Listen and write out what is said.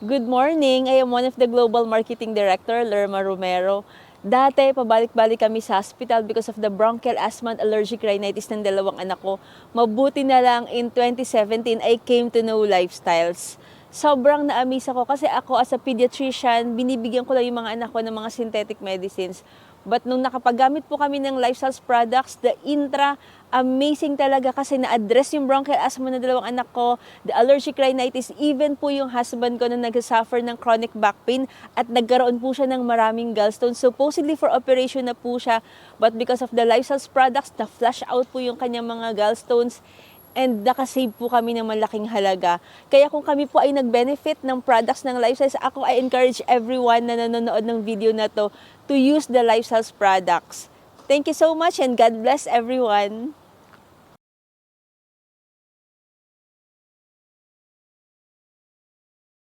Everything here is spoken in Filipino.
Good morning! I am one of the Global Marketing Director, Lerma Romero. Dati, pabalik-balik kami sa hospital because of the bronchial asthma and allergic rhinitis ng dalawang anak ko. Mabuti na lang in 2017, I came to know lifestyles. Sobrang na-amaze ako kasi ako as a pediatrician, binibigyan ko lang yung mga anak ko ng mga synthetic medicines. But nung nakapaggamit po kami ng Lifestyles products, the Intra, amazing talaga kasi na-address yung bronchial asthma ng dalawang anak ko, the allergic rhinitis, even po yung husband ko na nag-suffer ng chronic back pain at nagkaroon po siya ng maraming gallstones. Supposedly for operation na po siya, but because of the Lifestyles products, na-flush out po yung kanyang mga gallstones and nakasave po kami ng malaking halaga. Kaya kung kami po ay nag-benefit ng products ng Lifestyles, ako I encourage everyone na nanonood ng video na to use the Lifestyles products. Thank you so much and God bless everyone!